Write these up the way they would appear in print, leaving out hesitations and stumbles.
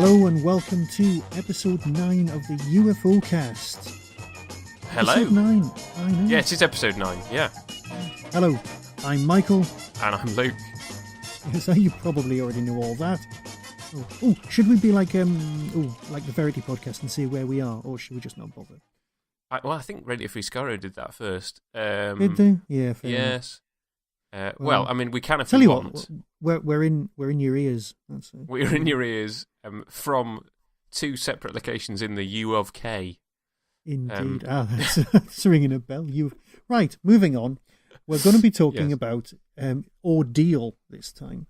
Hello and welcome to episode 9 of the UFOcast. Hello. Episode 9. I know. Yeah, it is episode 9, yeah. Hello, I'm Michael. And I'm Luke. So you probably already know all that. Oh, should we be like the Verity podcast and see where we are, or should we just not bother? I think Radio Free Skaro did that first. Did they? Yeah, fair enough. Yes. Well, I mean, we can if tell we you want. What, we're in your ears. That's it. We're in your ears from two separate locations in the U of K. Indeed. That's ringing a bell. Right, moving on. We're going to be talking about Ordeal this time.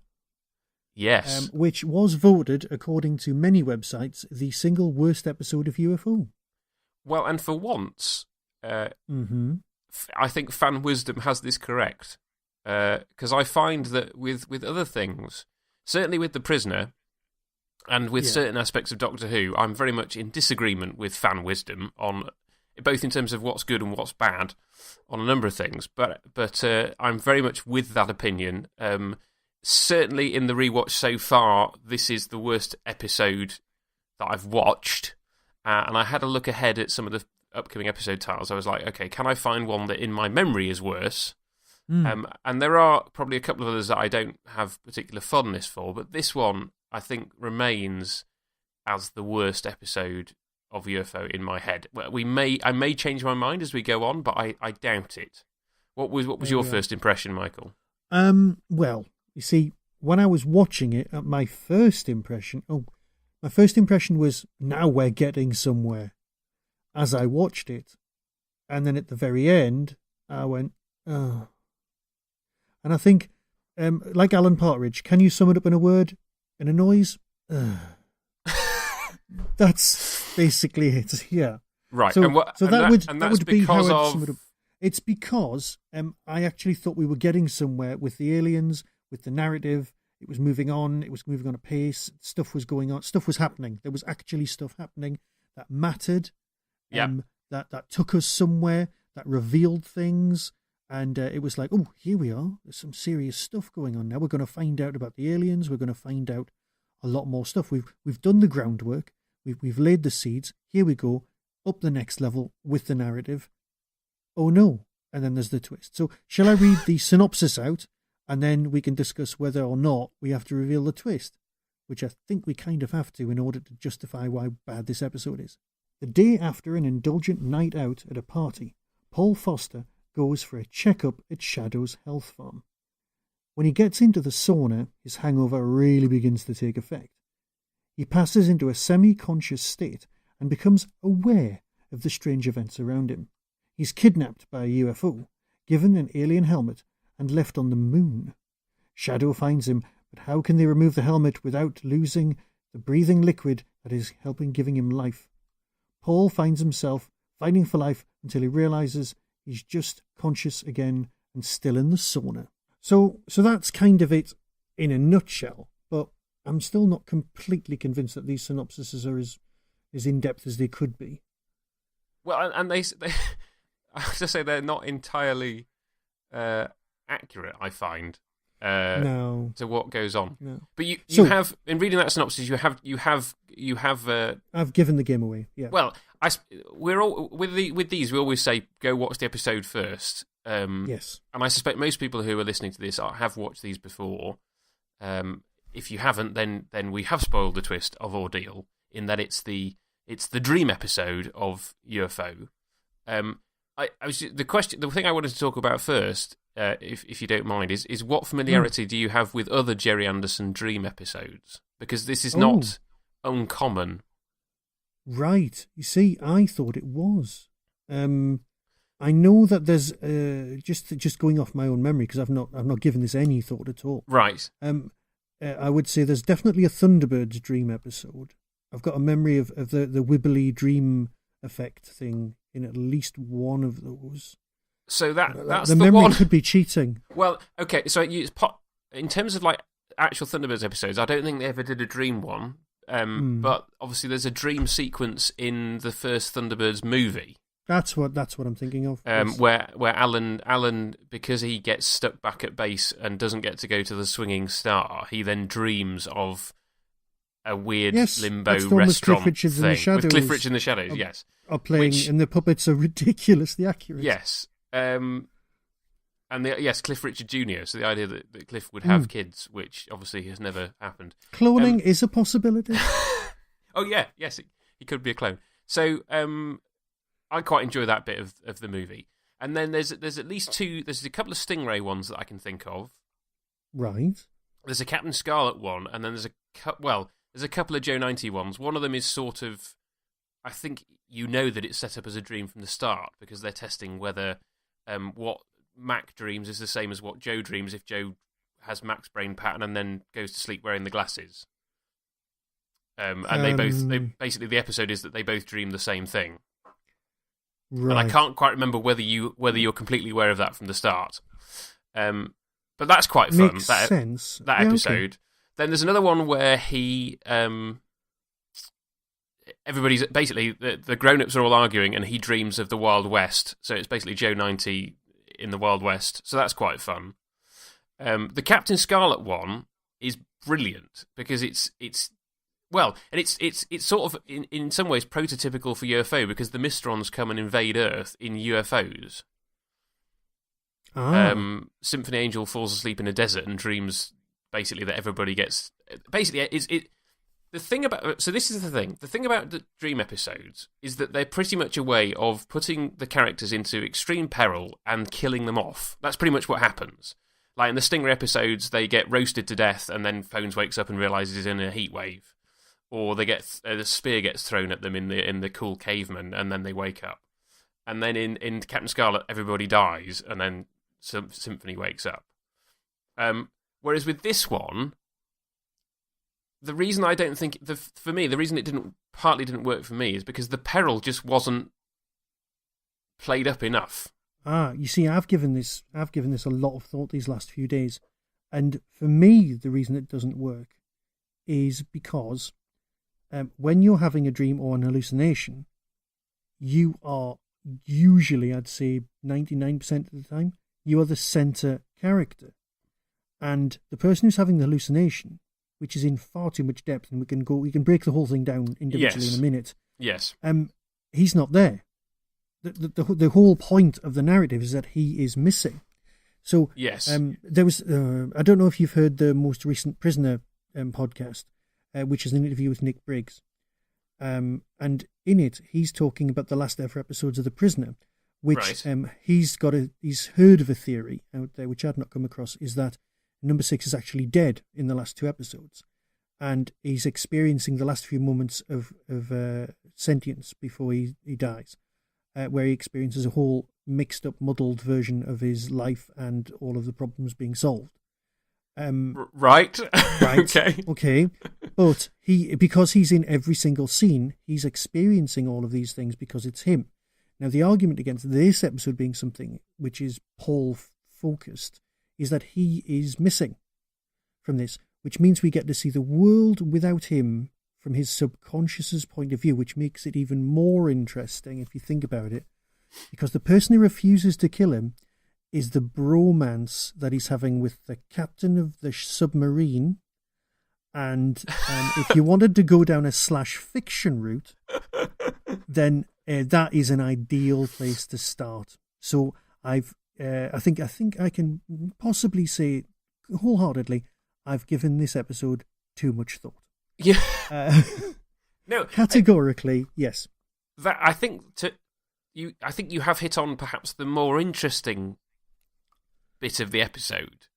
Yes. Which was voted, according to many websites, the single worst episode of UFO. Well, and for once, I think fan wisdom has this correct. Because I find that with other things, certainly with The Prisoner, and with certain aspects of Doctor Who, I'm very much in disagreement with fan wisdom on both in terms of what's good and what's bad on a number of things. But I'm very much with that opinion. Certainly in the rewatch so far, this is the worst episode that I've watched. And I had a look ahead at some of the upcoming episode titles. I was like, okay, can I find one that in my memory is worse? And there are probably a couple of others that I don't have particular fondness for, but this one, I think, remains as the worst episode of UFO in my head. Well, I may change my mind as we go on, but I doubt it. What was your first impression, Michael? Well, you see, when I was watching it, my first impression was, now we're getting somewhere, as I watched it. And then at the very end, I went, oh. And I think, like Alan Partridge, can you sum it up in a word, in a noise? That's basically it, yeah. Right. So, that would be how I'd sum it up. It's because I actually thought we were getting somewhere with the aliens, with the narrative. It was moving on. It was moving on a pace. Stuff was going on. Stuff was happening. There was actually stuff happening that mattered. That took us somewhere. That revealed things. And it was like, oh, here we are. There's some serious stuff going on now. We're going to find out about the aliens. We're going to find out a lot more stuff. We've done the groundwork. We've laid the seeds. Here we go. Up the next level with the narrative. Oh, no. And then there's the twist. So shall I read the synopsis out? And then we can discuss whether or not we have to reveal the twist, which I think we kind of have to in order to justify why bad this episode is. The day after an indulgent night out at a party, Paul Foster goes for a checkup at Shadow's health farm. When he gets into the sauna, his hangover really begins to take effect. He passes into a semi-conscious state and becomes aware of the strange events around him. He's kidnapped by a UFO, given an alien helmet, and left on the moon. Shadow finds him, but how can they remove the helmet without losing the breathing liquid that is giving him life? Paul finds himself fighting for life until he realizes he's just conscious again and still in the sauna. So that's kind of it in a nutshell, but I'm still not completely convinced that these synopsises are as in-depth as they could be. Well, and they I have to say they're not entirely accurate, I find, to what goes on. No. But you have, in reading that synopsis, you have. I've given the game away. Yeah. Well, we're all with these. We always say go watch the episode first. Yes. And I suspect most people who are listening to this have watched these before. If you haven't, then we have spoiled the twist of Ordeal in that it's the dream episode of UFO. The thing I wanted to talk about first, if you don't mind, is what familiarity do you have with other Gerry Anderson dream episodes? Because this is not uncommon. Right. You see, I thought it was. I know that there's just going off my own memory because I've not given this any thought at all. Right. I would say there's definitely a Thunderbirds dream episode. I've got a memory of the wibbly dream effect thing in at least one of those. So that's the memory one. Could be cheating. Well, okay. So in terms of like actual Thunderbirds episodes, I don't think they ever did a dream one. But obviously, there's a dream sequence in the first Thunderbirds movie. That's what I'm thinking of. Where Alan, because he gets stuck back at base and doesn't get to go to the swinging star, he then dreams of a weird limbo that's the one restaurant with Cliff Richards thing. in the Shadows. With Cliff Richards in the Shadows, yes. Are playing, and the puppets are ridiculously accurate. Yes. Cliff Richard Jr., so the idea that Cliff would have kids, which obviously has never happened. Cloning is a possibility. Oh, yeah, yes, he could be a clone. So I quite enjoy that bit of the movie. And then there's at least there's a couple of Stingray ones that I can think of. Right. There's a Captain Scarlet one, and then there's a couple of Joe 90 ones. One of them is sort of, I think that it's set up as a dream from the start, because they're testing whether what Mac dreams is the same as what Joe dreams if Joe has Mac's brain pattern and then goes to sleep wearing the glasses. And basically the episode is that they both dream the same thing. Right. And I can't quite remember whether you're completely aware of that from the start. But that's quite fun. Makes sense. That episode. Okay. Then there's another one where he everybody's basically the grown-ups are all arguing and he dreams of the Wild West. So it's basically Joe 90 in the Wild West. So that's quite fun. The Captain Scarlet one is brilliant because it's sort of in some ways prototypical for UFO because the Mysterons come and invade Earth in UFOs. Symphony Angel falls asleep in a desert and dreams basically that everybody gets. Basically, the thing about. So this is the thing. The thing about the dream episodes is that they're pretty much a way of putting the characters into extreme peril and killing them off. That's pretty much what happens. Like in the Stinger episodes, they get roasted to death, and then Phones wakes up and realizes he's in a heat wave, or they get the spear gets thrown at them in the cool caveman, and then they wake up. And then in Captain Scarlet, everybody dies, and then Symphony wakes up. Whereas with this one, the reason I don't think the reason it partly didn't work for me is because the peril just wasn't played up enough. You see, I've given this a lot of thought these last few days, and for me, the reason it doesn't work is because when you're having a dream or an hallucination, you are usually, I'd say 99% of the time, you are the center character. And the person who's having the hallucination, which is in far too much depth, and we can break the whole thing down individually in a minute. Yes. He's not there. The whole point of the narrative is that he is missing. So yes. There was I don't know if you've heard the most recent Prisoner podcast, which is an interview with Nick Briggs. And in it, he's talking about the last ever episodes of The Prisoner, which right. He's heard of a theory out there, which I'd not come across, is that Number 6 is actually dead in the last 2 episodes, and he's experiencing the last few moments of sentience before he dies, where he experiences a whole mixed up, muddled version of his life and all of the problems being solved. Right. Okay. But because he's in every single scene, he's experiencing all of these things because it's him. Now, the argument against this episode being something which is Paul focused is that he is missing from this, which means we get to see the world without him from his subconscious's point of view, which makes it even more interesting if you think about it, because the person who refuses to kill him is the bromance that he's having with the captain of the submarine. And if you wanted to go down a /fiction route, then that is an ideal place to start. So I think I can possibly say wholeheartedly, I've given this episode too much thought. Yeah. No, categorically, yes. That I think you have hit on perhaps the more interesting bit of the episode,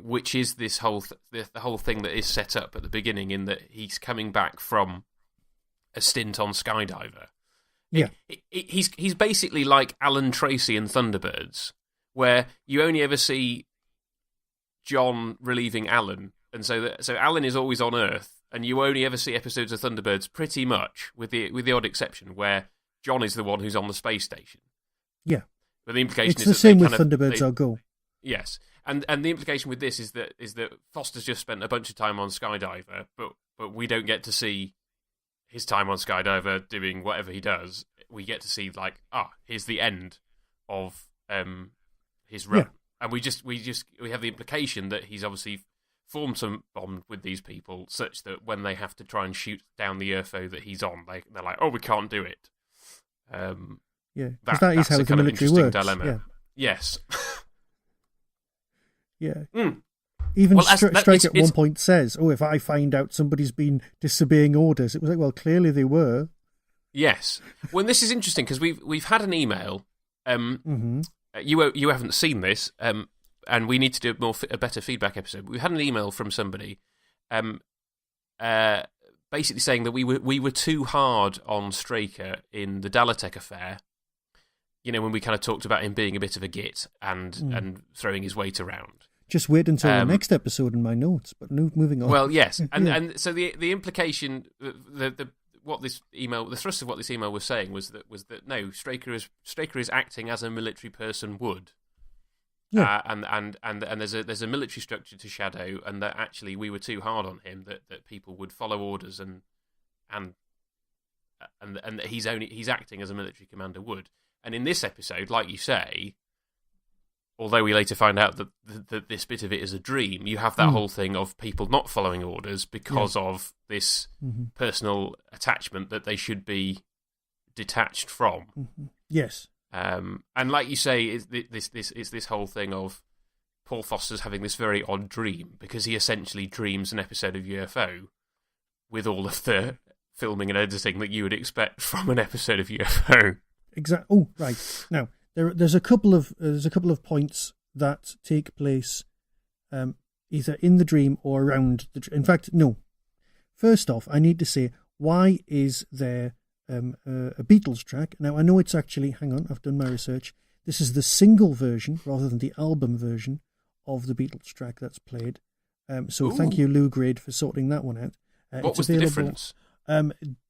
which is this whole the whole thing that is set up at the beginning, in that he's coming back from a stint on Skydiver. Yeah, he's basically like Alan Tracy in Thunderbirds, where you only ever see John relieving Alan, and so Alan is always on Earth, and you only ever see episodes of Thunderbirds pretty much, with the odd exception where John is the one who's on the space station. Yeah, but the implication it's is the that same with Thunderbirds Are Go. Yes, and the implication with this is that Foster's just spent a bunch of time on Skydiver, but we don't get to see his time on Skydiver doing whatever he does. We get to see here's the end of his run, and we have the implication that he's obviously formed some bond with these people such that when they have to try and shoot down the UFO that he's on, they're like, oh, we can't do it. Because that is how the military works. Dilemma. Yeah. Yes. Yeah. Even Strike at one point says, oh, if I find out somebody's been disobeying orders, it was like, well, clearly they were. Yes. Well, this is interesting because we've had an email. You haven't seen this, and we need to do a better feedback episode. We had an email from somebody, basically saying that we were too hard on Straker in the Dalatek affair. You know, when we kind of talked about him being a bit of a git and throwing his weight around. Just wait until the next episode in my notes. But moving on. Well, yes, and so the implication, the thrust of what this email was saying was that no, Straker is acting as a military person would. Yeah. And there's a military structure to Shadow, and that actually we were too hard on him, that people would follow orders and that he's acting as a military commander would. And in this episode, like you say, although we later find out that this bit of it is a dream, you have that whole thing of people not following orders because of this personal attachment that they should be detached from. Mm-hmm. Yes. And like you say, it's this whole thing of Paul Foster's having this very odd dream because he essentially dreams an episode of UFO with all of the filming and editing that you would expect from an episode of UFO. Exactly. Oh, right. Now there's a couple of points that take place either in the dream or around the dream. In fact, no. First off, I need to say, why is there a Beatles track? Now, I know it's actually, hang on, I've done my research. This is the single version rather than the album version of the Beatles track that's played. So thank you, Lou Grade, for sorting that one out. What was the difference?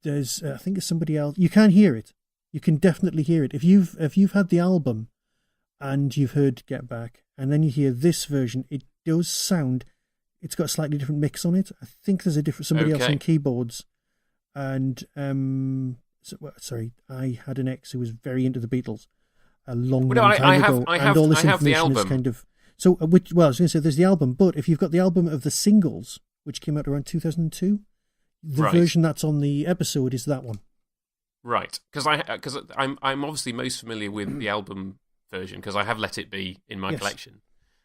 There's, I think it's somebody else. You can hear it. You can definitely hear it. If you've had the album and you've heard Get Back, and then you hear this version, it does sound. It's got a slightly different mix on it. I think there's somebody else on keyboards, and I had an ex who was very into the Beatles a long time ago, and all this information is kind of so. I was going to say there's the album, but if you've got the album of the singles, which came out around 2002, the version that's on the episode is that one. Right, because I'm obviously most familiar with the album version because I have Let It Be in my collection.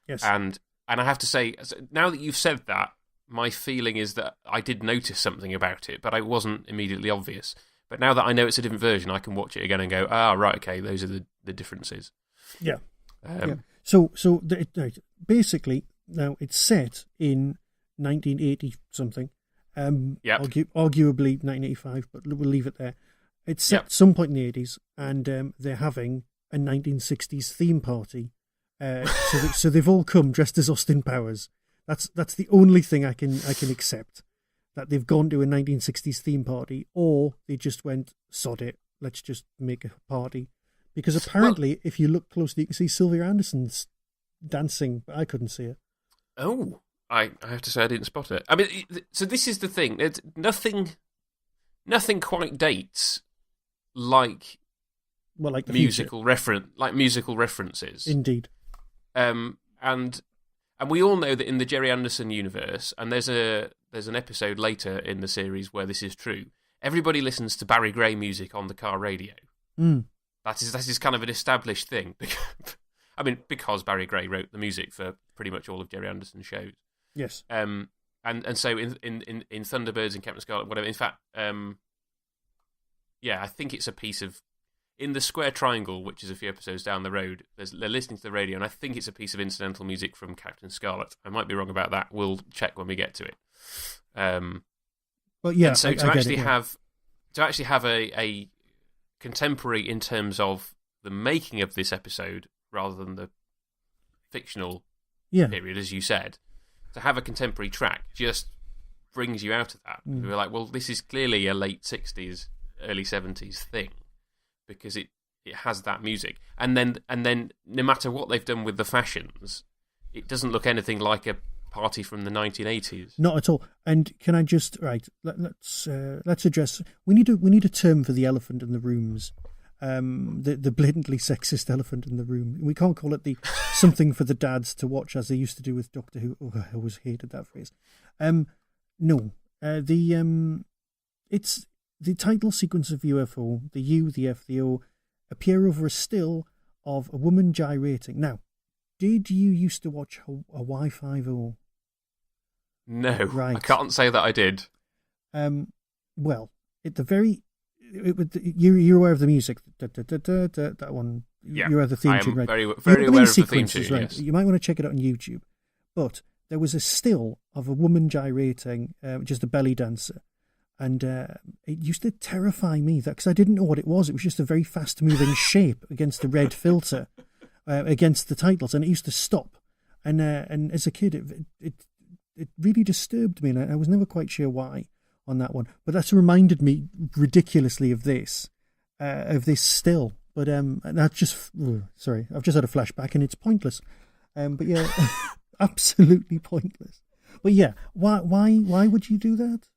Yes, and I have to say, now that you've said that, my feeling is that I did notice something about it, but it wasn't immediately obvious. But now that I know it's a different version, I can watch it again and go, right, okay, those are the differences. Yeah. So basically, now it's set in 1980 something. Arguably 1985, but we'll leave it there. It's set at some point in the 80s, and they're having a 1960s theme party. So they've all come dressed as Austin Powers. That's the only thing I can accept. That they've gone to a 1960s theme party, or they just went, sod it, let's just make a party. Because apparently, if you look closely, you can see Sylvia Anderson's dancing, but I couldn't see her. Oh, I have to say I didn't spot it. I mean, so this is the thing. It's nothing quite dates like musical references. Indeed. And we all know that in the Gerry Anderson universe, and there's an episode later in the series where this is true, everybody listens to Barry Gray music on the car radio. That is kind of an established thing. I mean, because Barry Gray wrote the music for pretty much all of Gerry Anderson's shows. Yes. And so in Thunderbirds and Captain Scarlet, whatever. In fact, I think it's a piece of in the Square Triangle, which is a few episodes down the road. They're listening to the radio, and I think it's a piece of incidental music from Captain Scarlet. I might be wrong about that. We'll check when we get to it. Well, yeah. And so to actually have a contemporary in terms of the making of this episode rather than the fictional period, as you said, to have a contemporary track just brings you out of that. We're like, well, this is clearly a late 60s, early 70s thing because it has that music. And then no matter what they've done with the fashions, it doesn't look anything like a party from the 1980s. Not at all. And can I just let's address. We need a term for the elephant in the rooms. the blatantly sexist elephant in the room. We can't call it the something for the dads to watch as they used to do with Doctor Who. Oh, I always hated that phrase. It's the title sequence of UFO, the U, the F, the O, appear over a still of a woman gyrating. Now, did you used to watch Hawaii Five-O? No, right. I can't say that I did. Well, at the very... You're aware of the music, that one. Yeah, you're aware of the theme tune, right? Very aware of the theme tune, right? yes. You might want to check it out on YouTube. But there was a still of a woman gyrating, just a belly dancer. And it used to terrify me, because I didn't know what it was. It was just a very fast-moving shape against the red filter, against the titles, and it used to stop. And as a kid, it really disturbed me, and I was never quite sure why on that one. But that's reminded me ridiculously of this still. But that's just... sorry, I've just had a flashback, and it's pointless. But yeah, absolutely pointless. But yeah, why would you do that?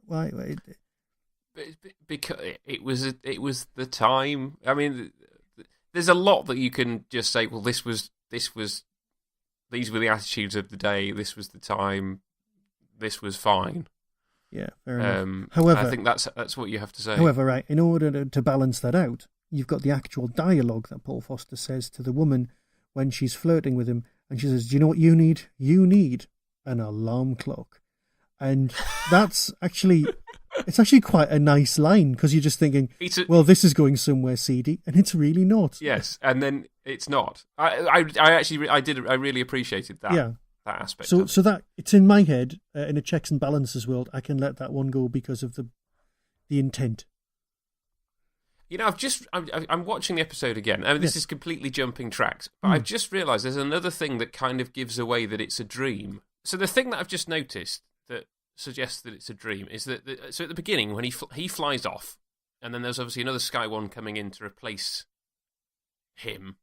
Why? Because it was the time. I mean, there's a lot that you can just say. Well, these were the attitudes of the day. This was the time. This was fine. Yeah, fair enough. However, I think that's what you have to say. However, right, in order to balance that out, you've got the actual dialogue that Paul Foster says to the woman when she's flirting with him, and she says, "Do you know what you need? You need an alarm clock." And that's actually quite a nice line, because you're just thinking, well, this is going somewhere seedy, and it's really not. Yes, and then it's not. I really appreciated that. Yeah. That aspect. So that it's in my head, in a checks and balances world, I can let that one go because of the intent. You know, I'm watching the episode again. I mean, this is completely jumping tracks, but I've just realised there's another thing that kind of gives away that it's a dream. So the thing that I've just noticed that suggests that it's a dream is that so at the beginning when he flies off, and then there's obviously another Sky One coming in to replace him,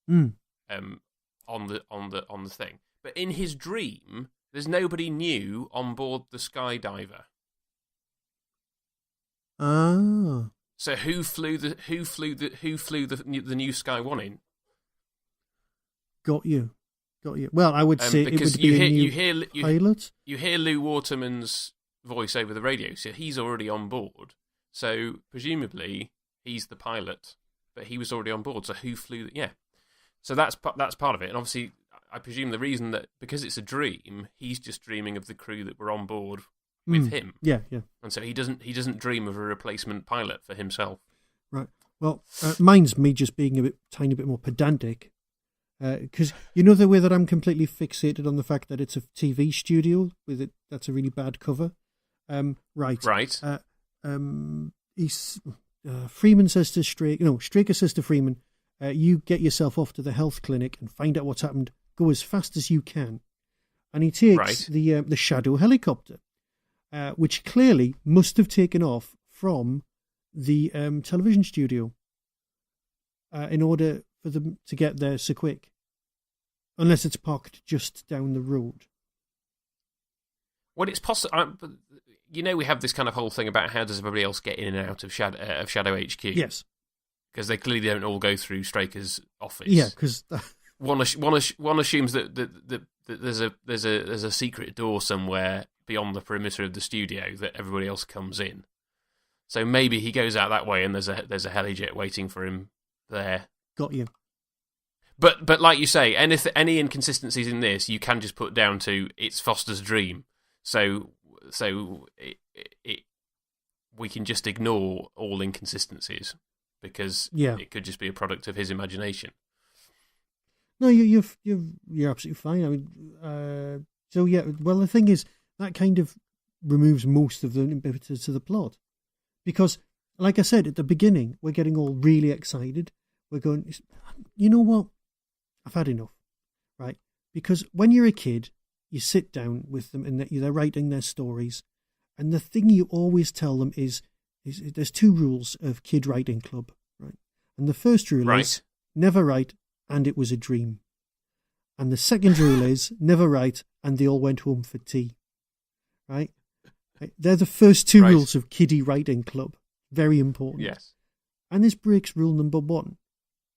on the thing. But in his dream, there's nobody new on board the Skydiver. Ah. So who flew the new Sky One in? Got you. Well, I would say it would be a new pilot. You hear Lou Waterman's voice over the radio, so he's already on board. So presumably he's the pilot, but he was already on board. So who flew? Yeah. So that's part of it, and obviously I presume the reason that because it's a dream, he's just dreaming of the crew that were on board with him. Yeah. And so he doesn't dream of a replacement pilot for himself. Right. Well, mine's me just being a tiny bit more pedantic. Because you know the way that I'm completely fixated on the fact that it's a TV studio with it. That's a really bad cover. Right. Freeman says to Straker says to Freeman, "You get yourself off to the health clinic and find out what's happened. Go as fast as you can." And he takes the Shadow helicopter, which clearly must have taken off from the television studio in order for them to get there so quick. Unless it's parked just down the road. Well, it's possible. We have this kind of whole thing about how does everybody else get in and out of Shadow HQ? Yes, because they clearly don't all go through Straker's office. Yeah, because one assumes that there's a secret door somewhere beyond the perimeter of the studio that everybody else comes in. So maybe he goes out that way, and there's a helijet waiting for him there. Got you. But like you say, any inconsistencies in this you can just put down to it's Foster's dream. So we can just ignore all inconsistencies because it could just be a product of his imagination. No, you're absolutely fine. I mean, so yeah. Well, the thing is that kind of removes most of the impetus to the plot because, like I said at the beginning, we're getting all really excited. We're going, you know what? I've had enough, right? Because when you're a kid, you sit down with them and they're writing their stories, and the thing you always tell them is there's two rules of kid writing club, right? And the first rule is never write, and it was a dream. And the second rule is never write, and they all went home for tea, right? They're the first two rules of kiddie writing club. Very important. Yes. And this breaks rule number 1.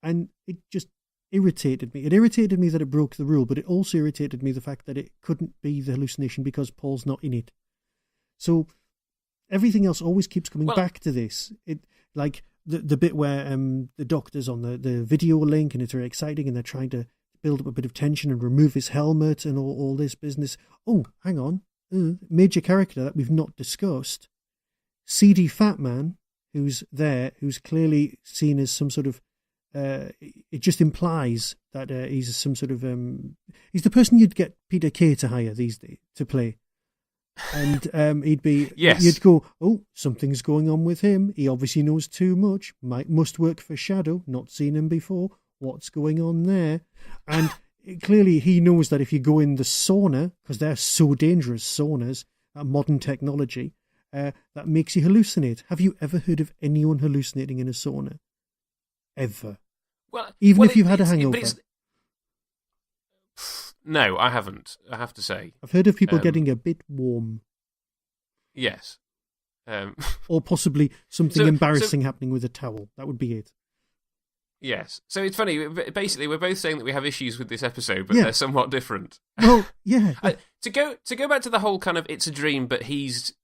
And it just irritated me. It irritated me that it broke the rule, but it also irritated me the fact that it couldn't be the hallucination because Paul's not in it. So everything else always keeps coming back to this. It like the bit where the doctor's on the video link and it's very exciting and they're trying to build up a bit of tension and remove his helmet and all this business. Oh, hang on. Major character that we've not discussed. Seedy fat man who's there, who's clearly seen as some sort of it just implies that he's some sort of he's the person you'd get Peter Kay to hire these days to play, and he'd be you'd go, oh, something's going on with him. He obviously knows too much. Must work for Shadow. Not seen him before. What's going on there? And clearly he knows that if you go in the sauna, because they're so dangerous saunas, modern technology, that makes you hallucinate. Have you ever heard of anyone hallucinating in a sauna? Ever? Well, even if you've had a hangover. No, I haven't, I have to say. I've heard of people getting a bit warm. Yes. Or possibly something embarrassing happening with a towel. That would be it. Yes. So it's funny, basically we're both saying that we have issues with this episode, but they're somewhat different. Well, yeah. To go back to the whole kind of it's a dream, but it's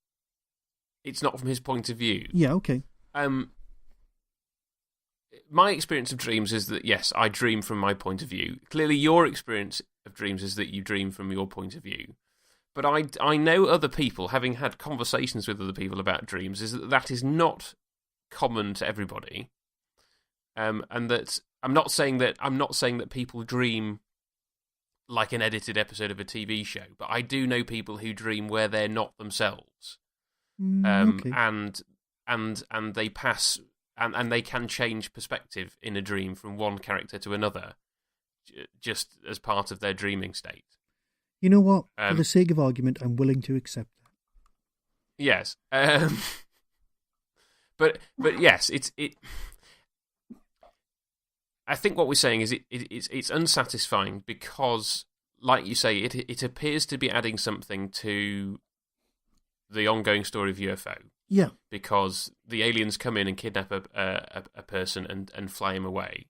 not from his point of view. Yeah, okay. My experience of dreams is that, yes, I dream from my point of view. Clearly, your experience of dreams is that you dream from your point of view. But I know other people, having had conversations with other people about dreams, is that is not common to everybody. And that I'm not saying that people dream like an edited episode of a TV show, but I do know people who dream where they're not themselves. Okay. And they pass. And they can change perspective in a dream from one character to another, just as part of their dreaming state. You know what? For the sake of argument, I'm willing to accept that. Yes, but yes, it. I think what we're saying is it's unsatisfying because, like you say, it appears to be adding something to the ongoing story of UFO. Yeah. Because the aliens come in and kidnap a person and fly him away.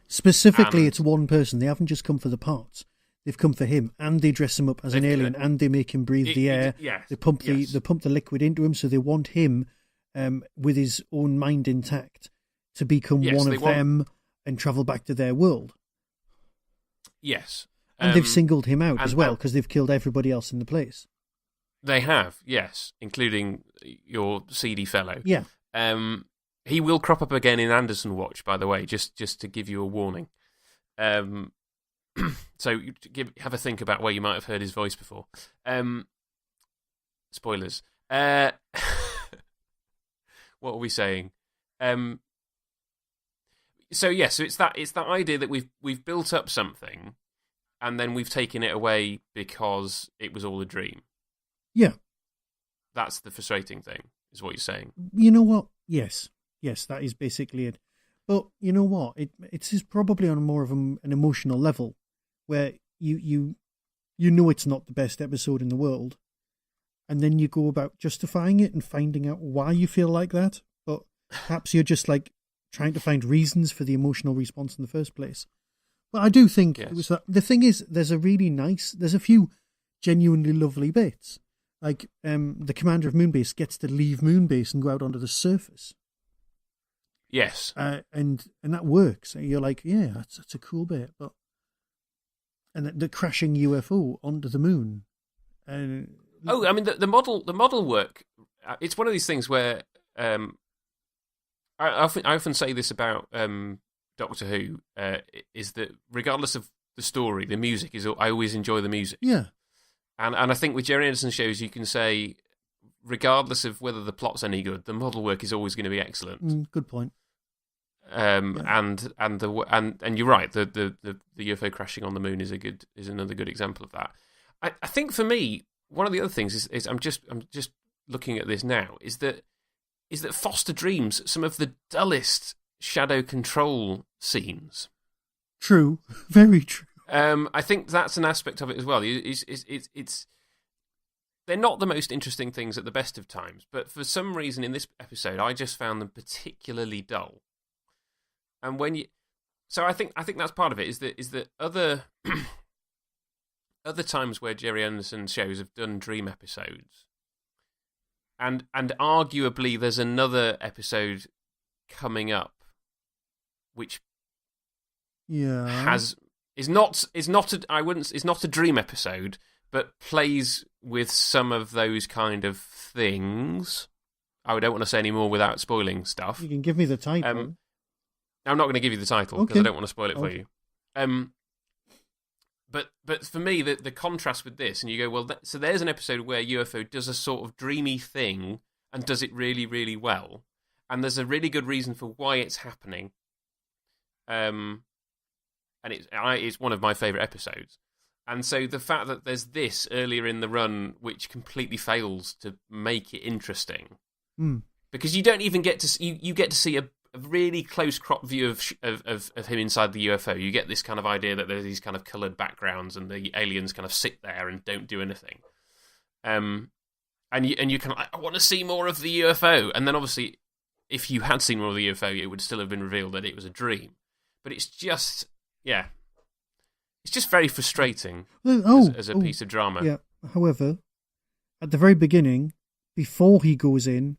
Specifically, it's one person. They haven't just come for the parts. They've come for him, and they dress him up as an alien, and they make him breathe the air. They pump the liquid into him, so they want him with his own mind intact to become one of them and travel back to their world. Yes. And they've singled him out as well, because they've killed everybody else in the place. They have, yes, including your seedy fellow. Yeah. He will crop up again in Anderson Watch, by the way, just to give you a warning. So have a think about where you might have heard his voice before. Spoilers. What are we saying? So it's that idea that we've built up something, and then we've taken it away because it was all a dream. Yeah. That's the frustrating thing, is what you're saying. You know what? Yes, that is basically it. But you know what? It's probably on more of an emotional level, where you know it's not the best episode in the world, and then you go about justifying it and finding out why you feel like that. But perhaps you're just like trying to find reasons for the emotional response in the first place. But I do think it was that. The thing is, there's a few genuinely lovely bits. Like, the commander of Moonbase gets to leave Moonbase and go out onto the surface. Yes. And that works. You're like, yeah, that's a cool bit. But and the crashing UFO onto the moon. I mean, the model work. It's one of these things where I often say this about Doctor Who, is that regardless of the story, the music I always enjoy the music. Yeah. And I think with Gerry Anderson shows, you can say, regardless of whether the plot's any good, the model work is always going to be excellent. Good point. And you're right. The UFO crashing on the moon is another good example of that. I think for me, one of the other things is I'm just looking at this now is that Foster dreams some of the dullest shadow control scenes. True, very true. I think that's an aspect of it as well. It's they're not the most interesting things at the best of times, but for some reason in this episode, I just found them particularly dull. And so I think that's part of it. Is that other other times where Gerry Anderson's shows have done dream episodes, and arguably there's another episode coming up, which is not a dream episode, but plays with some of those kind of things. I don't want to say any more without spoiling stuff. You can give me the title. I'm not going to give you the title because I don't want to spoil it for you. But for me, the contrast with this, and you go, well, so there's an episode where UFO does a sort of dreamy thing and does it really, really well, and there's a really good reason for why it's happening. And it's one of my favourite episodes. And so the fact that there's this earlier in the run, which completely fails to make it interesting, because you don't even get to you get to see a really close crop view of him inside the UFO. You get this kind of idea that there's these kind of coloured backgrounds and the aliens kind of sit there and don't do anything. And you kind of like, I want to see more of the UFO. And then obviously, if you had seen more of the UFO, it would still have been revealed that it was a dream. But it's just, it's just very frustrating as a piece of drama. Yeah. However, at the very beginning, before he goes in,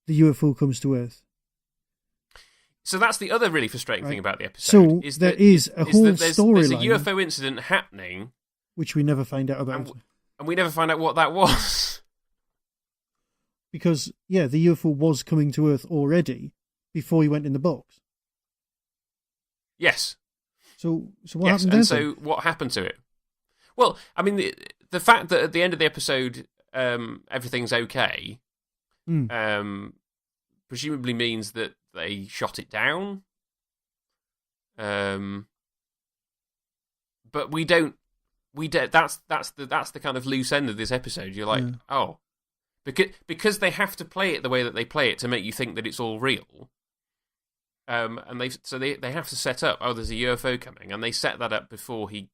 the UFO comes to Earth. So that's the other really frustrating thing about the episode. So there is a whole storyline. There's a UFO incident happening, which we never find out about, and we never find out what that was. Because the UFO was coming to Earth already before he went in the box. Yes. So what happened then? And so what happened to it? Well, I mean, the fact that at the end of the episode, everything's okay, presumably means that they shot it down. But we don't. That's the kind of loose end of this episode. You're like, because they have to play it the way that they play it to make you think that it's all real. And they have to set up. Oh, there's a UFO coming, and they set that up before he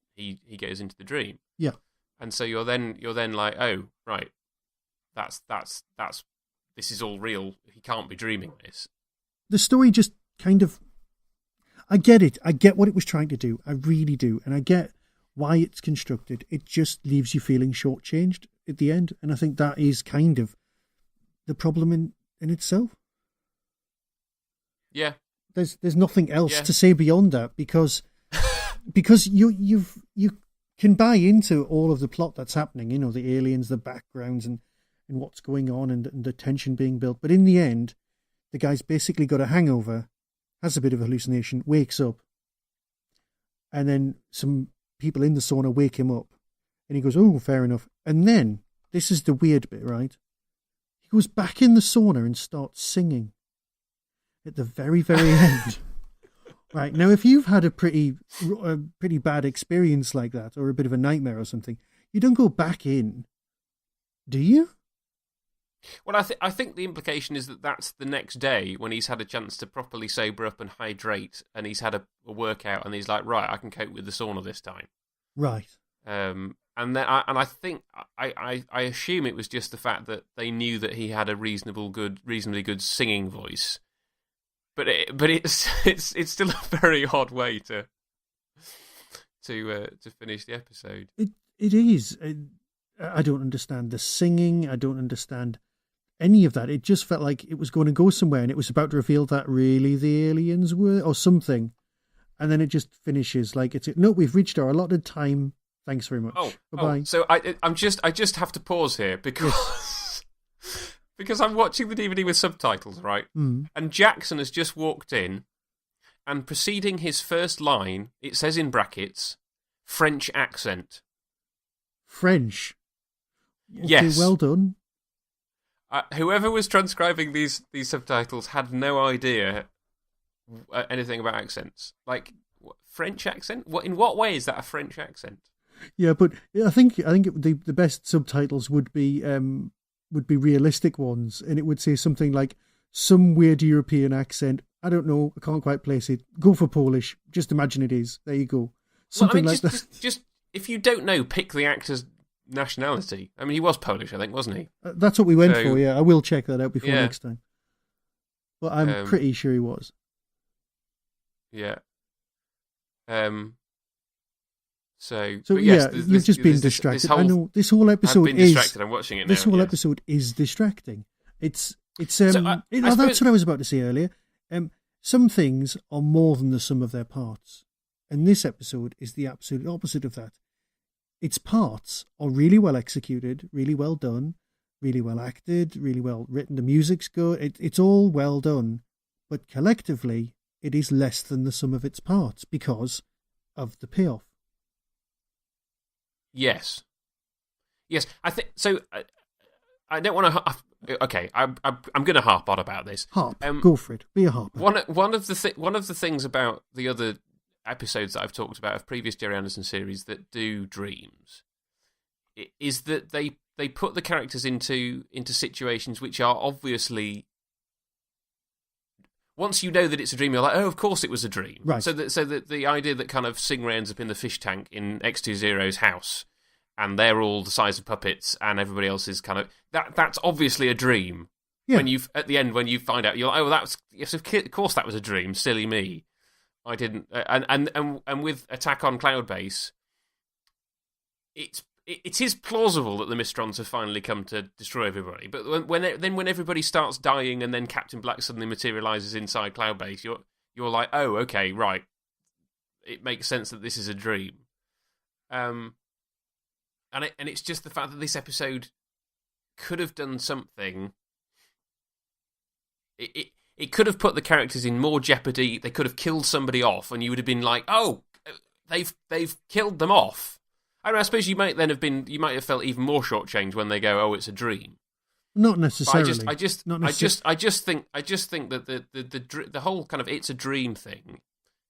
goes into the dream. Yeah. And so you're then like, oh right, that's this is all real. He can't be dreaming this. The story just kind of, I get it. I get what it was trying to do. I really do, and I get why it's constructed. It just leaves you feeling shortchanged at the end, and I think that is kind of the problem in itself. Yeah. There's nothing else to say beyond that because you can buy into all of the plot that's happening, the aliens, the backgrounds and what's going on and the tension being built. But in the end, the guy's basically got a hangover, has a bit of a hallucination, wakes up, and then some people in the sauna wake him up and he goes, oh, fair enough. And then, this is the weird bit, right? He goes back in the sauna and starts singing. At the very, very end. Right. Now, if you've had a pretty bad experience like that, or a bit of a nightmare or something, you don't go back in, do you? Well, I think the implication is that that's the next day when he's had a chance to properly sober up and hydrate, and he's had a workout, and he's like, right, I can cope with the sauna this time. Right. And I think I assume it was just the fact that they knew that he had a reasonably good singing voice. But it's still a very odd way to finish the episode. It is. I don't understand the singing. I don't understand any of that. It just felt like it was going to go somewhere, and it was about to reveal that really the aliens were or something, and then it just finishes like no. We've reached our allotted time. Thanks very much. Bye-bye. So I just have to pause here because. Yes. Because I'm watching the DVD with subtitles, right? Mm. And Jackson has just walked in, and preceding his first line, it says in brackets, French accent. French? Okay, yes. Well done. Whoever was transcribing these subtitles had no idea anything about accents. Like, French accent? In what way is that a French accent? Yeah, but I think the best subtitles would be realistic ones, and it would say something like some weird European accent. I don't know. I can't quite place it. Go for Polish. Just imagine it is. There you go. Something like that. Just if you don't know, pick the actor's nationality. I mean, he was Polish, I think, wasn't he? That's what we went for, yeah. I will check that out before next time. But I'm pretty sure he was. Yeah. So yes, you've just been distracted. I know this whole episode I've been distracted. I'm watching it now. This whole episode is distracting. That's what I was about to say earlier. Some things are more than the sum of their parts, and this episode is the absolute opposite of that. Its parts are really well executed, really well done, really well acted, really well written. The music's good. It's all well done, but collectively, it is less than the sum of its parts because of the payoff. Yes. I think so. I don't want to. Okay, I'm going to harp on about this. Go for it. Be a harper. One of the things about the other episodes that I've talked about of previous Gerry Anderson series that do dreams is that they put the characters into situations which are obviously, once you know that it's a dream, you're like, oh, of course it was a dream. Right. So that the idea that kind of Stingray ends up in the fish tank in X-20's house, and they're all the size of puppets, and everybody else is kind of that's obviously a dream. Yeah. When at the end when you find out, you're like, oh, yes, of course that was a dream. Silly me, I didn't. And with Attack on Cloudbase, it is plausible that the Mystrons have finally come to destroy everybody. But when everybody starts dying, and then Captain Black suddenly materializes inside Cloudbase, you're like, oh, okay, right. It makes sense that this is a dream. And it's just the fact that this episode could have done something. It could have put the characters in more jeopardy. They could have killed somebody off, and you would have been like, "Oh, they've killed them off." I mean, I suppose you might have felt even more shortchanged when they go, "Oh, it's a dream." Not necessarily. I just think that the whole kind of it's a dream thing.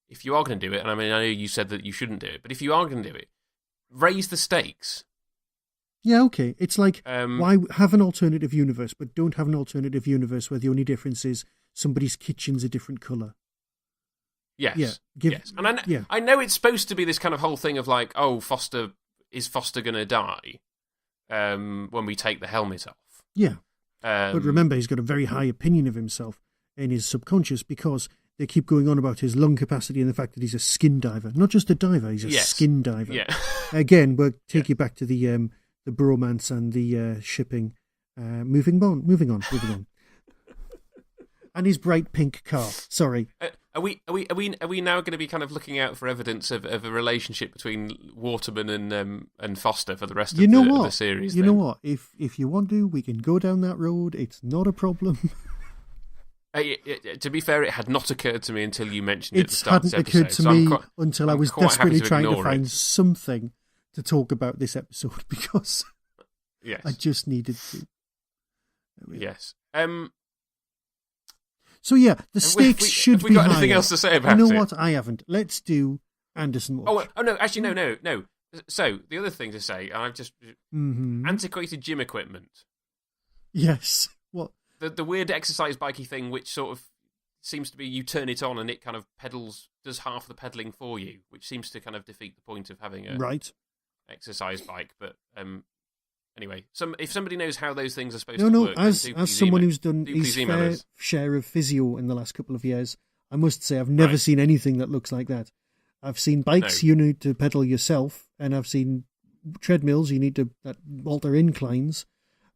If you are going to do it, and I mean, I know you said that you shouldn't do it, but if you are going to do it, raise the stakes. Yeah, okay. It's like, why have an alternative universe, but don't have an alternative universe where the only difference is somebody's kitchen's a different colour. Yes. Yeah. Yes. And I know it's supposed to be this kind of whole thing of like, oh, is Foster going to die when we take the helmet off? Yeah. But remember, he's got a very high opinion of himself in his subconscious because they keep going on about his lung capacity and the fact that he's a skin diver. Not just a diver, he's a skin diver. Yeah. Again, we'll take you back to the bromance and the shipping. Moving on. And his bright pink car. Sorry. Are we now going to be kind of looking out for evidence of a relationship between Waterman and Foster for the rest of the series? You know what? If you want to, we can go down that road. It's not a problem. To be fair, it had not occurred to me until you mentioned it at the start of this episode. It hadn't occurred to me until I was desperately trying to find something to talk about this episode because I just needed to. Yes. So yeah, the stakes should be higher. Have we got anything else to say about it? You know what? I haven't. Let's do Anderson Watch. Oh no! Actually, no. So the other thing to say, I've just antiquated gym equipment. Yes. What? The weird exercise bikey thing, which sort of seems to be you turn it on and it kind of does half the pedaling for you, which seems to kind of defeat the point of having a exercise bike. But anyway, if somebody knows how those things are supposed to work, as someone who's done his fair share of physio in the last couple of years, I must say I've never seen anything that looks like that. I've seen bikes you need to pedal yourself, and I've seen treadmills you need to alter inclines,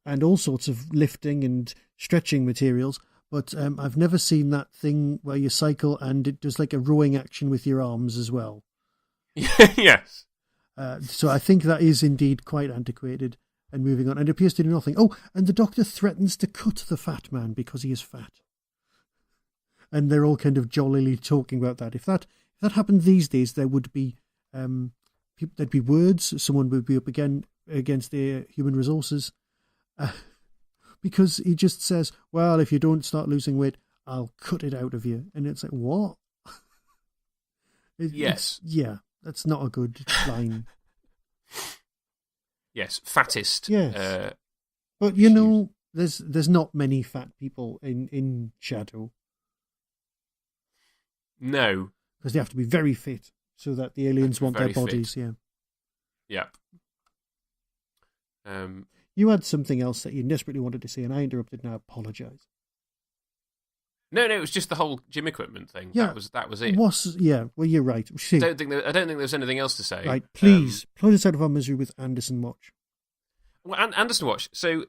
and all sorts of lifting and stretching materials. But I've never seen that thing where you cycle and it does like a rowing action with your arms as well. Yes. So I think that is indeed quite antiquated and moving on. And it appears to do nothing. Oh, and the doctor threatens to cut the fat man because he is fat. And they're all kind of jollily talking about that. If that happened these days, there would be there'd be words. Someone would be up against the human resources. Because he just says, well, if you don't start losing weight, I'll cut it out of you. And it's like, what? That's not a good line. Yes, fattest. Yes. But, you know, there's not many fat people in Shadow. No. Because they have to be very fit so that the aliens want their bodies, Yep. You had something else that you desperately wanted to say, and I interrupted. Now, apologise. No, it was just the whole gym equipment thing. Yeah, that was it. Well, you're right. I don't think there's anything else to say. Right, please plug us out of our misery with Anderson Watch. Well, Anderson Watch. So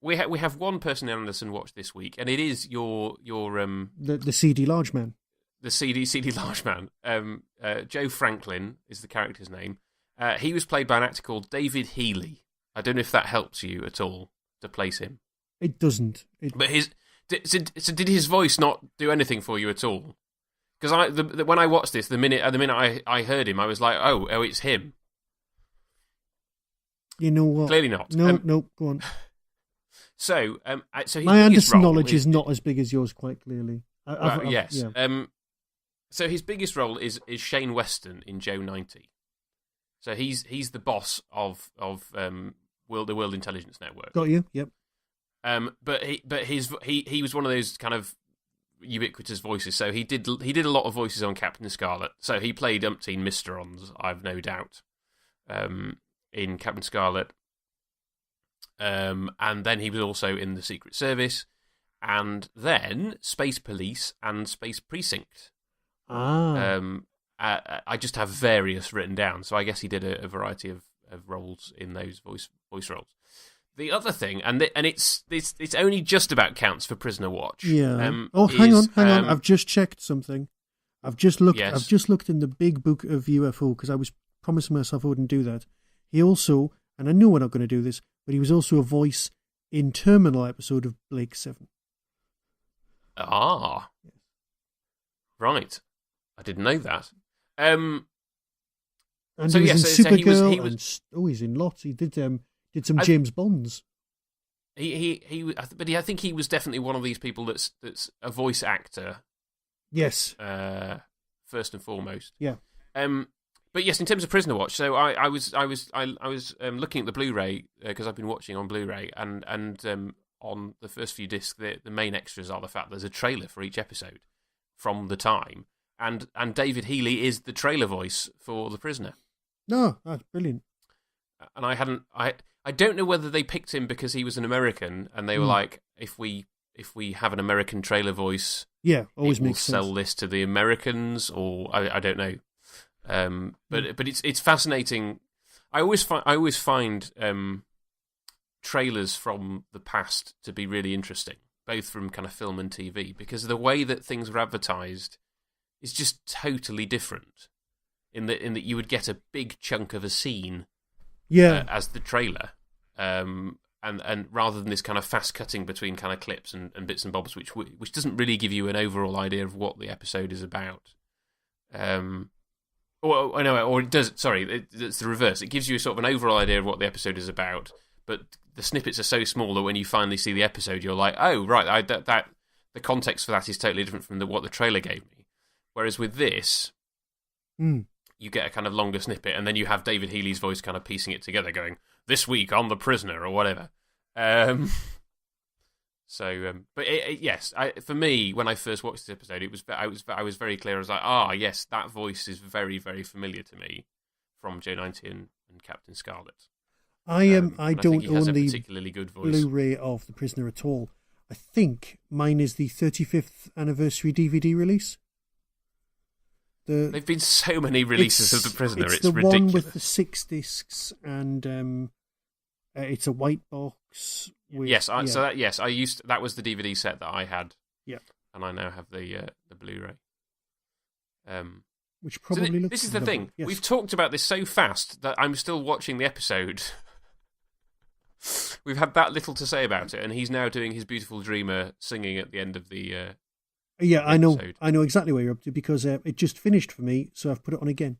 we have one person in Anderson Watch this week, and it is your the CD large man. The CD large man. Joe Franklin is the character's name. He was played by an actor called David Healy. I don't know if that helps you at all to place him. It doesn't. But did his voice not do anything for you at all? Because when I watched this, the minute I heard him, I was like, oh, it's him. You know what? Clearly not. No, go on. So my Anderson knowledge is not as big as yours, quite clearly. Yes. Yeah. So his biggest role is Shane Weston in Joe 90. So he's the boss of the World Intelligence Network. Got you. Yep. But he was one of those kind of ubiquitous voices. So he did a lot of voices on Captain Scarlet. So he played umpteen Mysterons, I've no doubt, in Captain Scarlet. And then he was also in the Secret Service, and then Space Police and Space Precinct. I just have various written down, so I guess he did a variety of roles in those voice roles. The other thing, and it's only just about counts for Prisoner Watch. Yeah. Hang on. I've just checked something. I've just looked. Yes. I've just looked in the big book of UFO because I was promising myself I wouldn't do that. He also, and I know we're not going to do this, but he was also a voice in Terminal episode of Blake 7. Ah. Right. I didn't know that. And so, he was in Supergirl. He's in lots. He did some James Bonds. I think he was definitely one of these people that's a voice actor. Yes. First and foremost. Yeah. But yes, in terms of Prisoner Watch, so I was looking at the Blu-ray because I've been watching on Blu-ray, and on the first few discs, the main extras are the fact there's a trailer for each episode from the time, and David Healy is the trailer voice for The Prisoner. No, that's brilliant. And I don't know whether they picked him because he was an American, and they were like, if we have an American trailer voice, always we'll makes sense. sell this to the Americans, or I don't know. But it's fascinating. I always find trailers from the past to be really interesting, both from kind of film and TV, because the way that things were advertised is just totally different. In that you would get a big chunk of a scene, as the trailer, and rather than this kind of fast cutting between kind of clips and bits and bobs, which doesn't really give you an overall idea of what the episode is about. Or it does. Sorry, it's the reverse. It gives you sort of an overall idea of what the episode is about, but the snippets are so small that when you finally see the episode, you're like, oh right, that the context for that is totally different from what the trailer gave me. Whereas with this, you get a kind of longer snippet, and then you have David Healy's voice kind of piecing it together, going, "This week on The Prisoner" or whatever. But yes, for me, when I first watched this episode, I was very clear. I was like, yes, that voice is very, very familiar to me from Joe 90 and Captain Scarlet. I don't own the particularly good voice. Blu-ray of The Prisoner at all. I think mine is the 35th anniversary DVD release. There've been so many releases of The Prisoner. It's the ridiculous. One with the 6 discs, and it's a white box. That was the DVD set that I had. Yeah, and I now have the Blu-ray. Which probably looks. This is the thing. Yes. We've talked about this so fast that I'm still watching the episode. We've had that little to say about it, and he's now doing his Beautiful Dreamer singing at the end of the. I know exactly where you're up to, because it just finished for me, so I've put it on again.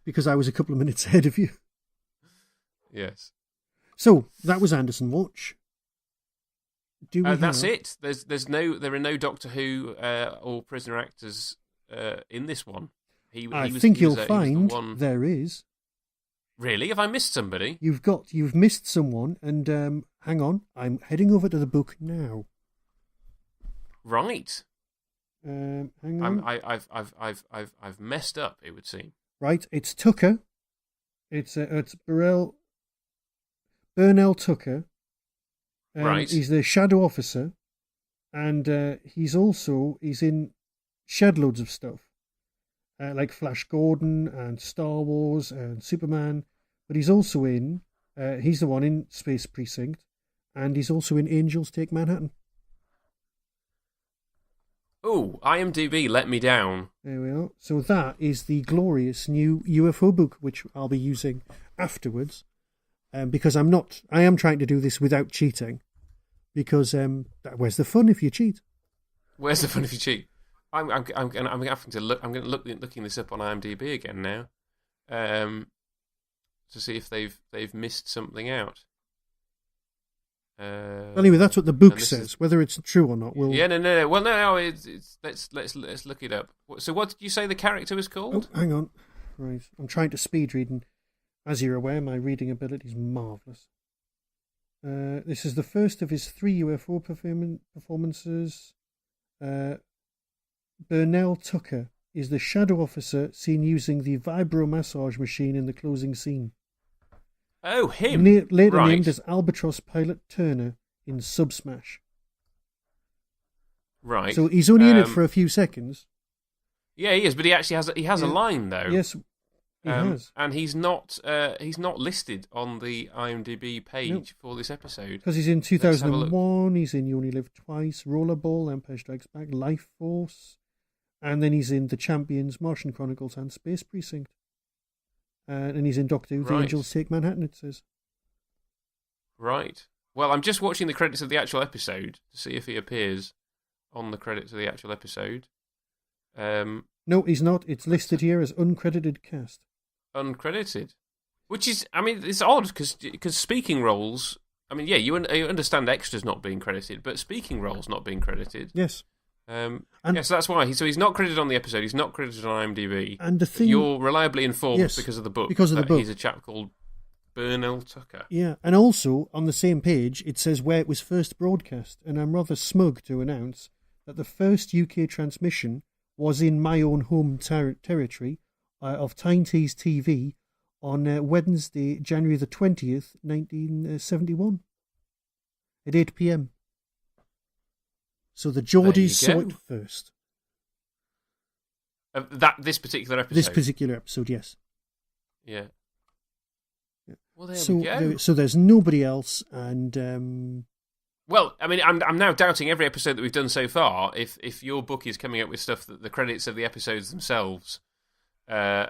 Because I was a couple of minutes ahead of you. Yes. So that was Anderson Watch. That's it. There are no Doctor Who or Prisoner actors in this one. I think you'll find there is. Really? Have I missed somebody? You've missed someone, and hang on, I'm heading over to the book now. Right. Hang on. I've messed up, it would seem. Right, it's Tucker. It's Burrell. Burnell Tucker. Right. He's the Shadow Officer, and he's in shed loads of stuff, like Flash Gordon and Star Wars and Superman. But he's also in, he's the one in Space Precinct, and he's also in Angels Take Manhattan. Oh, IMDb let me down. There we are. So that is the glorious new UFO book, which I'll be using afterwards. Because I am trying to do this without cheating. Because where's the fun if you cheat? Where's the fun if you cheat? I'm having to look. I'm going to looking this up on IMDb again now, to see if they've missed something out. Anyway, that's what the book says. Whether it's true or not, we'll. Yeah, no. Well, no. It's let's look it up. So, what did you say the character was called? Oh, hang on. Right, I'm trying to speed read, and as you're aware, my reading ability is marvelous. This is the first of his 3 UFO performances. Burnell Tucker is the Shadow Officer seen using the vibromassage machine in the closing scene. Oh, him. Later named as Albatross Pilot Turner in Subsmash. Right. So he's only in it for a few seconds. Yeah, he is, but he actually has a line though. Yes, he has. And he's not listed on the IMDb page for this episode. Because he's in 2001, he's in You Only Live Twice, Rollerball, Empire Strikes Back, Life Force, and then he's in The Champions, Martian Chronicles, and Space Precinct. And he's in Doctor Who, The Angels Take Manhattan, it says. Right. Well, I'm just watching the credits of the actual episode to see if he appears on the credits of the actual episode. No, he's not. It's listed here as uncredited cast. Uncredited? Which is, I mean, it's odd because speaking roles, I mean, yeah, you understand extras not being credited, but speaking roles not being credited. Yes. So that's why. He's not credited on the episode. He's not credited on IMDb. And the thing, you're reliably informed because of the book. Because of the book, he's a chap called Burnell Tucker. Yeah, and also on the same page it says where it was first broadcast, and I'm rather smug to announce that the first UK transmission was in my own home territory of Tyne Tees TV on Wednesday, January the 20th, 1971, at 8 p.m. So the Geordies saw it first. This particular episode? This particular episode, yes. Yeah. Well, there so we go. So there's nobody else, and... Well, I mean, I'm now doubting every episode that we've done so far. If your book is coming up with stuff that the credits of the episodes themselves, and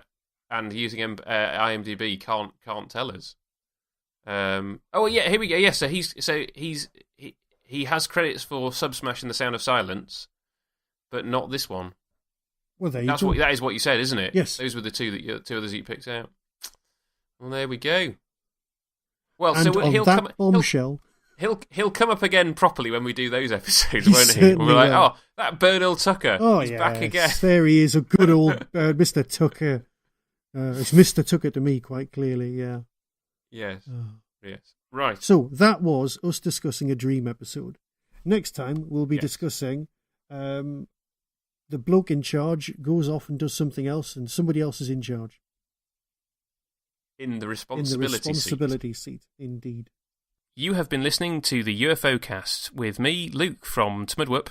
using IMDb can't tell us. Oh yeah, here we go. Yeah, so he has credits for Subsmash and The Sound of Silence, but not this one. Well, there you go. That is what you said, isn't it? Yes. Those were the two others that you picked out. Well, there we go. Well, and so he'll come. Bombshell. He'll come up again properly when we do those episodes, won't he? We'll be like, oh, that Burnell Tucker. He's back again. There he is, a good old Mr. Tucker. It's Mr. Tucker to me, quite clearly, yeah. Yes. Yes. Right. So that was us discussing a dream episode. Next time we'll be discussing the bloke in charge goes off and does something else, and somebody else is in charge. In the responsibility seat, indeed. You have been listening to the UFOcast with me, Luke, from Tmudwup.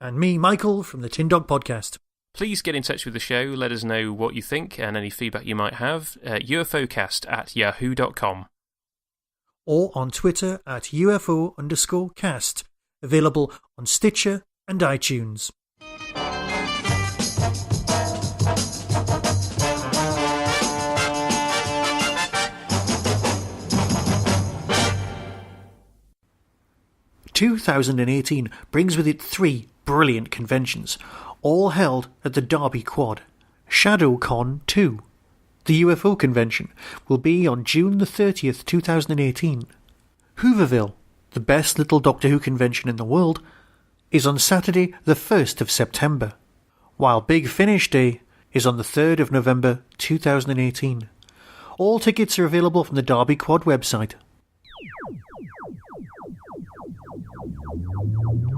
And me, Michael, from the Tin Dog Podcast. Please get in touch with the show, let us know what you think and any feedback you might have at ufocast@yahoo.com. Or on Twitter at UFO_cast, available on Stitcher and iTunes. ...2018 brings with it 3 brilliant conventions, all held at the Derby Quad. ShadowCon 2, the UFO convention, will be on June the 30th, 2018. Hooverville, the best little Doctor Who convention in the world, is on Saturday the 1st of September, while Big Finish Day is on the 3rd of November 2018. All tickets are available from the Derby Quad website.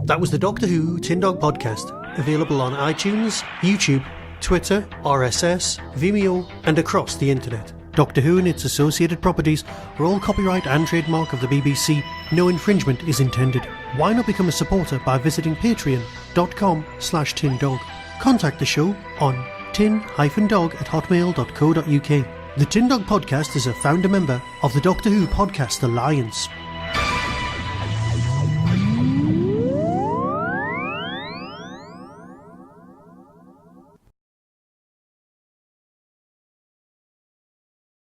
That was the Doctor Who Tin Dog Podcast, available on iTunes, YouTube, Twitter, RSS, Vimeo, and across the internet. Doctor Who and its associated properties are all copyright and trademark of the BBC. No infringement is intended. Why not become a supporter by visiting patreon.com/tindog. Contact the show on tin-dog@hotmail.co.uk. The Tin Dog Podcast is a founder member of the Doctor Who Podcast Alliance.